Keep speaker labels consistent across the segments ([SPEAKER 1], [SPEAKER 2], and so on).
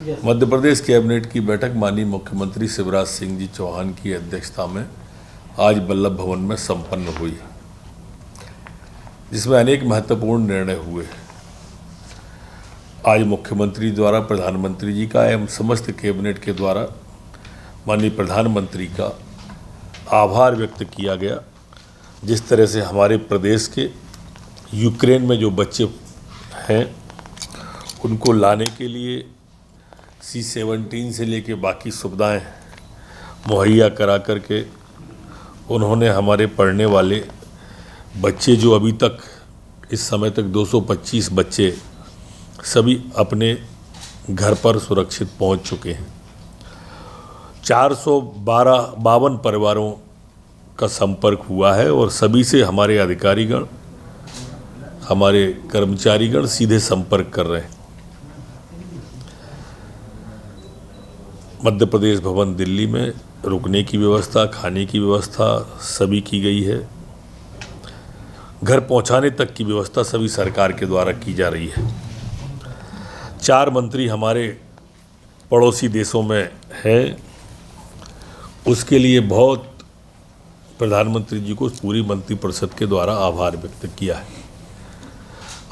[SPEAKER 1] Madhya Pradesh cabinet की बैठक माननीय मुख्यमंत्री शिवराज सिंह जी चौहान की अध्यक्षता में आज वल्लभ भवन में संपन्न हुई, जिसमें अनेक महत्वपूर्ण निर्णय हुए। आज मुख्यमंत्री द्वारा प्रधानमंत्री जी का एवं समस्त कैबिनेट के द्वारा माननीय प्रधानमंत्री का आभार व्यक्त किया गया। जिस तरह से हमारे प्रदेश के यूक्रेन में जो बच्चे हैं उनको लाने के लिए C-17 से लेके बाकी सुविधाएं मुहैया करा करके उन्होंने हमारे पढ़ने वाले बच्चे जो अभी तक इस समय तक 225 बच्चे सभी अपने घर पर सुरक्षित पहुंच चुके हैं। 452 परिवारों का संपर्क हुआ है और सभी से हमारे अधिकारीगण, हमारे कर्मचारीगण सीधे संपर्क कर रहे हैं। मध्य प्रदेश भवन दिल्ली में रुकने की व्यवस्था, खाने की व्यवस्था सभी की गई है। घर पहुंचाने तक की व्यवस्था सभी सरकार के द्वारा की जा रही है। 4 मंत्री हमारे पड़ोसी देशों में हैं, उसके लिए बहुत प्रधानमंत्री जी को पूरी मंत्रिपरिषद के द्वारा आभार व्यक्त किया है।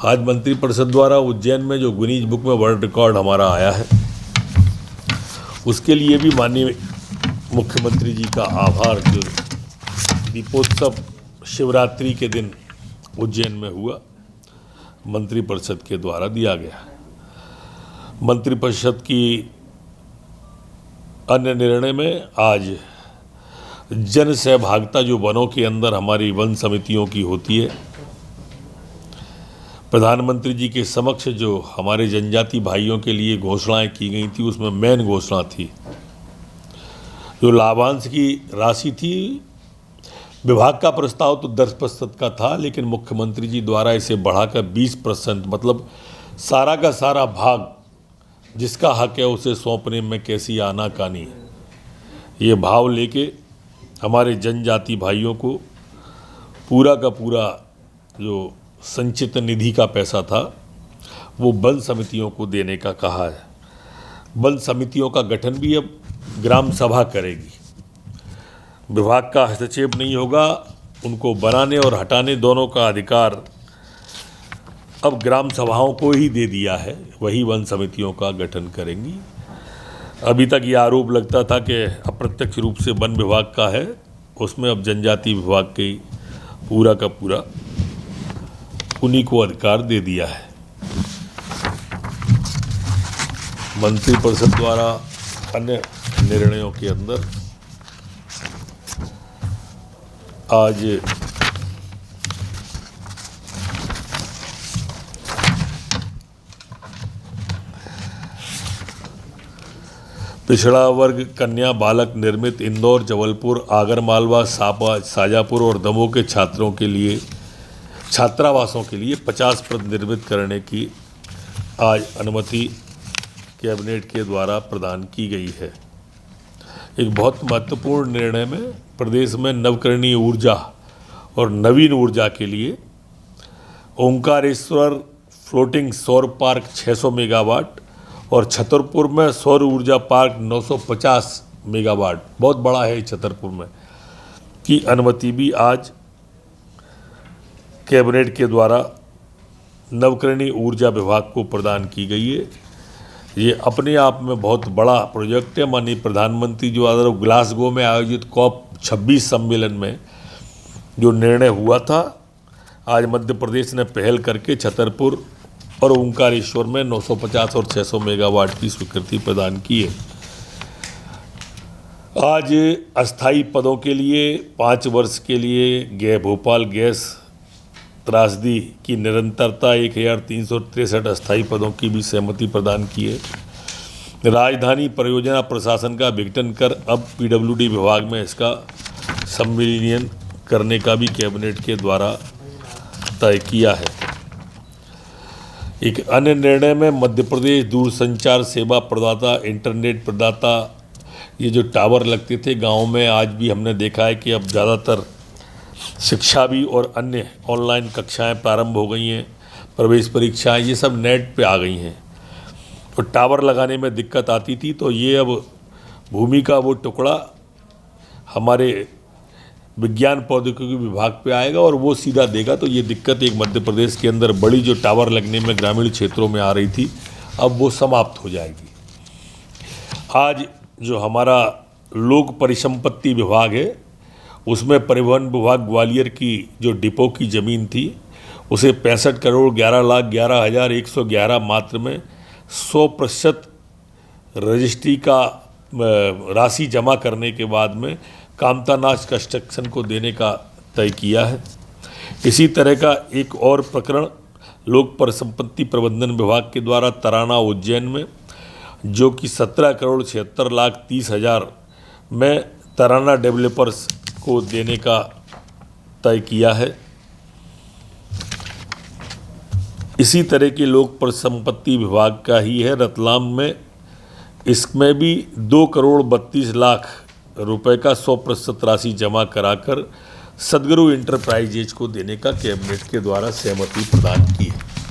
[SPEAKER 1] आज मंत्रिपरिषद द्वारा उज्जैन में जो गिनीज बुक में वर्ल्ड रिकॉर्ड हमारा आया है, उसके लिए भी माननीय मुख्यमंत्री जी का आभार। जो दीपोत्सव शिवरात्रि के दिन उज्जैन में हुआ, मंत्रिपरिषद के द्वारा दिया गया। मंत्रिपरिषद की अन्य निर्णय में आज जन सहभागिता जो वनों के अंदर हमारी वन समितियों की होती है, प्रधानमंत्री जी के समक्ष जो हमारे जनजाति भाइयों के लिए घोषणाएं की गई थी, उसमें मेन घोषणा थी जो लाभांश की राशि थी। विभाग का प्रस्ताव तो 10% का था, लेकिन मुख्यमंत्री जी द्वारा इसे बढ़ाकर 20%, मतलब सारा का सारा भाग जिसका हक है उसे सौंपने में कैसी आनाकानी है, ये भाव लेके हमारे जनजाति भाइयों को पूरा का पूरा जो संचित निधि का पैसा था वो वन समितियों को देने का कहा है। वन समितियों का गठन भी अब ग्राम सभा करेगी। विभाग का हस्तक्षेप नहीं होगा, उनको बनाने और हटाने दोनों का अधिकार अब ग्राम सभाओं को ही दे दिया है, वही वन समितियों का गठन करेंगी। अभी तक ये आरोप लगता था कि अप्रत्यक्ष रूप से वन विभाग का है, उसमें अब जनजाति विभाग के पूरा का पूरा उन्हीं को अधिकार दे दिया है। मंत्रिपरिषद द्वारा अन्य निर्णयों के अंदर आज पिछड़ा वर्ग कन्या बालक निर्मित इंदौर, जबलपुर, आगरमालवा, शाजापुर और दमोह के छात्रों के लिए छात्रावासों के लिए 50% निर्मित करने की आज अनुमति कैबिनेट के द्वारा प्रदान की गई है। एक बहुत महत्वपूर्ण निर्णय में प्रदेश में नवकरणीय ऊर्जा और नवीन ऊर्जा के लिए ओंकारेश्वर फ्लोटिंग सौर पार्क 600 मेगावाट और छतरपुर में सौर ऊर्जा पार्क 950 मेगावाट, बहुत बड़ा है छतरपुर में, की अनुमति भी आज कैबिनेट के द्वारा नवकरणीय ऊर्जा विभाग को प्रदान की गई है। ये अपने आप में बहुत बड़ा प्रोजेक्ट है। माननीय प्रधानमंत्री द्वारा ग्लासगो में आयोजित COP26 सम्मेलन में जो निर्णय हुआ था, आज मध्य प्रदेश ने पहल करके छतरपुर और ओंकारेश्वर में 950 और 600 मेगावाट की स्वीकृति प्रदान की है। आज अस्थायी पदों के लिए 5 वर्ष के लिए भोपाल गैस त्रासदी की निरंतरता 1363 अस्थायी पदों की भी सहमति प्रदान की है। राजधानी परियोजना प्रशासन का विघटन कर अब PWD विभाग में इसका संविलीन करने का भी कैबिनेट के द्वारा तय किया है। एक अन्य निर्णय में मध्य प्रदेश दूरसंचार सेवा प्रदाता, इंटरनेट प्रदाता, ये जो टावर लगते थे गाँव में, आज भी हमने देखा है कि अब ज़्यादातर शिक्षा भी और अन्य ऑनलाइन कक्षाएं प्रारंभ हो गई हैं, प्रवेश परीक्षाएं ये सब नेट पे आ गई हैं। और टावर लगाने में दिक्कत आती थी, तो ये अब भूमि का वो टुकड़ा हमारे विज्ञान प्रौद्योगिकी विभाग पे आएगा और वो सीधा देगा। तो ये दिक्कत एक मध्य प्रदेश के अंदर बड़ी जो टावर लगने में ग्रामीण क्षेत्रों में आ रही थी, अब वो समाप्त हो जाएगी। आज जो हमारा लोक परिसंपत्ति विभाग है, उसमें परिवहन विभाग ग्वालियर की जो डिपो की ज़मीन थी, उसे 65 करोड़ 11,11,111 मात्र में 100% रजिस्ट्री का राशि जमा करने के बाद में कामतानाज कंस्ट्रक्शन को देने का तय किया है। इसी तरह का एक और प्रकरण लोक परिसंपत्ति प्रबंधन विभाग के द्वारा तराना उज्जैन में, जो कि 17,76,30,000 में तराना डेवलपर्स को देने का तय किया है। इसी तरह के लोक परिसंपत्ति विभाग का ही है रतलाम में, इसमें भी 2,32,00,000 रुपए का 100% राशि जमा कराकर सदगुरु इंटरप्राइजेज को देने का कैबिनेट के द्वारा सहमति प्रदान की है।